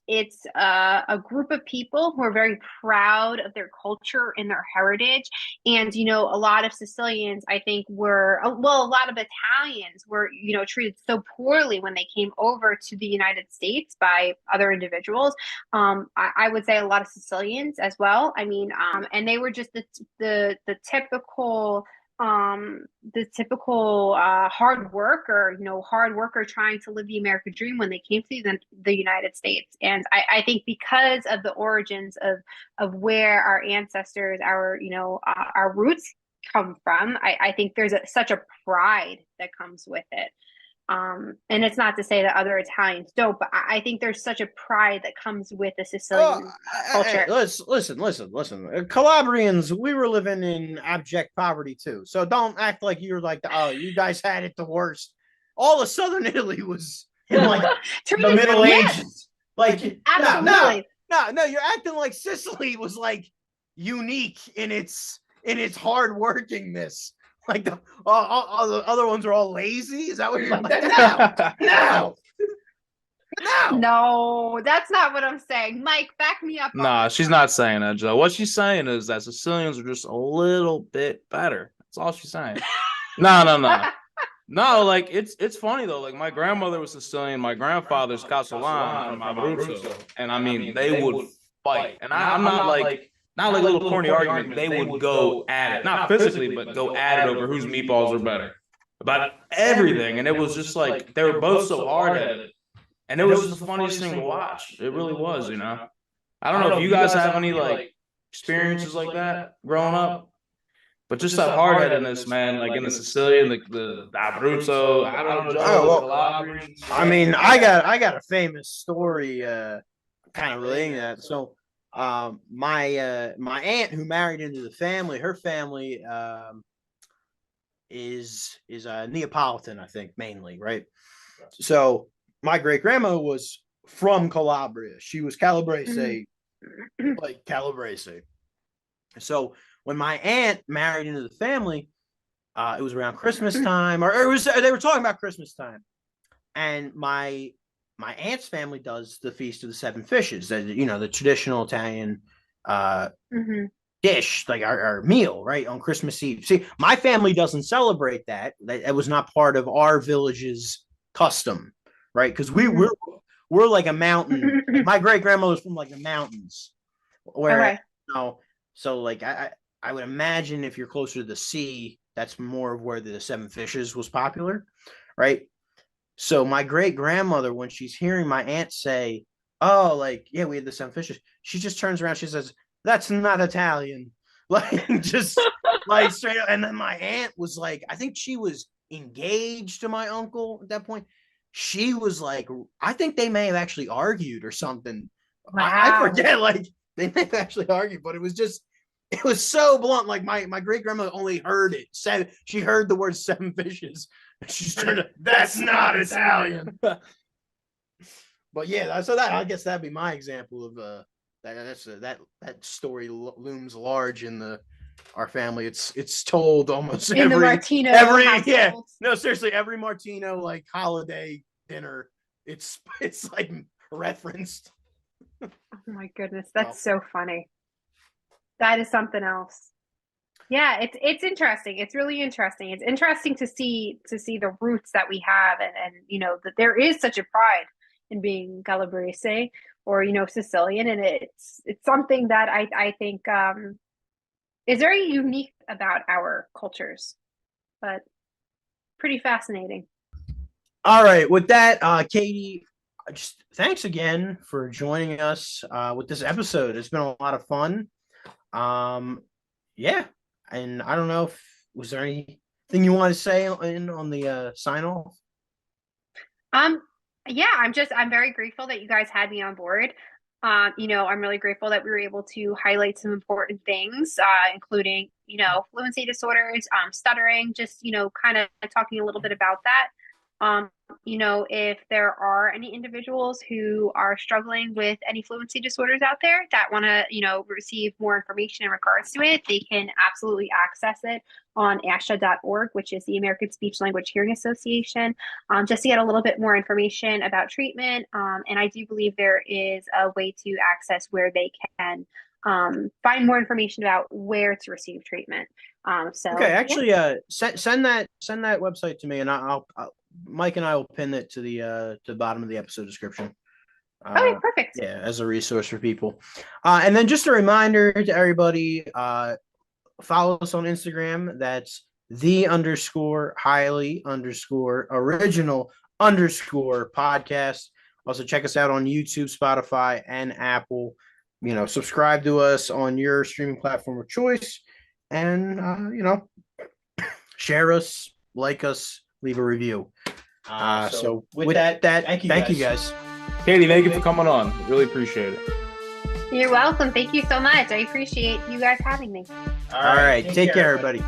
a group of people who are very proud of their culture and their heritage. And a lot of Sicilians, I think, a lot of Italians were treated so poorly when they came over to the United States by other individuals. I would say a lot of Sicilians as well. I mean, and they were just the typical. Hard worker trying to live the American dream when they came to the United States. And I think because of the origins of where our ancestors, our roots come from, I think there's such a pride that comes with it. And it's not to say that other Italians don't, but I think there's such a pride that comes with the Sicilian culture. Listen. Calabrians, we were living in abject poverty too. So don't act like you're like, oh, you guys had it the worst. All of Southern Italy was in like the Middle Ages. Like, absolutely. No, you're acting like Sicily was like unique in its hard workingness. Like all the other ones are all lazy. Is that what you're like? No, that's not what I'm saying. Mike, back me up. Nah, she's not saying that, Joe. What she's saying is that Sicilians are just a little bit better. That's all she's saying. No. No, like it's funny though. Like my grandmother was Sicilian, my grandfather's Castellan from Abruzzo, and I mean they would fight. And I'm not like a little corny argument. They would go at it, not physically, but go at it over whose meatballs are better, about everything. And it was just like they were both so hard at it, and it was just the funniest thing to watch. It really was, you know. I don't know if you guys have any like experiences like that growing up. But just that hard-headedness, man, like in the Sicilian, the Abruzzo, I don't know. I mean, I got a famous story kind of relating to that. So my aunt who married into the family, her family is Neapolitan, I think, mainly, right? So my great grandma was from Calabria. She was Calabrese, like Calabrese. So when my aunt married into the family, it was around Christmas time, or they were talking about Christmas time, and my aunt's family does the Feast of the Seven Fishes, the traditional Italian dish, like our meal, right, on Christmas Eve. See, my family doesn't celebrate that. That was not part of our village's custom, right? Because we're like a mountain. Like my great grandmother's from like the mountains, where so like I would imagine if you're closer to the sea, that's more of where the Seven Fishes was popular, right? So my great grandmother, when she's hearing my aunt say, "Oh, like yeah, we had the Seven Fishes," she just turns around, she says, "That's not Italian," like just like straight up. And then my aunt was like, I think she was engaged to my uncle at that point. She was like, I think they may have actually argued or something. Wow. I forget, like they may have actually argued, but it was so blunt. Like my great grandmother only heard it. Said she heard the word Seven Fishes. She's trying to. That's not Italian. But yeah, so that I guess that'd be my example of that story looms large in our family. It's told almost in the Martino seriously, every Martino like holiday dinner, it's like referenced. Oh my goodness, that's so funny. That is something else. Yeah, it's interesting. It's really interesting. It's interesting to see the roots that we have, and that there is such a pride in being Calabrese or Sicilian, and it's something that I think is very unique about our cultures, but pretty fascinating. All right, with that, Katie, just thanks again for joining us with this episode. It's been a lot of fun. Yeah, and I don't know if was there anything you want to say on the sign off? Yeah, I'm very grateful that you guys had me on board. I'm really grateful that we were able to highlight some important things, including fluency disorders, stuttering, just kind of talking a little bit about that. If there are any individuals who are struggling with any fluency disorders out there that want to, receive more information in regards to it, they can absolutely access it on ASHA.org, which is the American Speech Language Hearing Association, just to get a little bit more information about treatment. And I do believe there is a way to access where they can find more information about where to receive treatment. Okay, actually, send that website to me, and I'll Mike and I will pin it to the bottom of the episode description. Okay, perfect. Yeah, as a resource for people. And then just a reminder to everybody, follow us on Instagram. That's _highly_original_podcast. Also check us out on YouTube, Spotify, and Apple. Subscribe to us on your streaming platform of choice, and share us, like us, leave a review. So with that, thank you guys. Katie, thank you for coming on. Really appreciate it. You're welcome. Thank you so much. I appreciate you guys having me. All right, take care, everybody.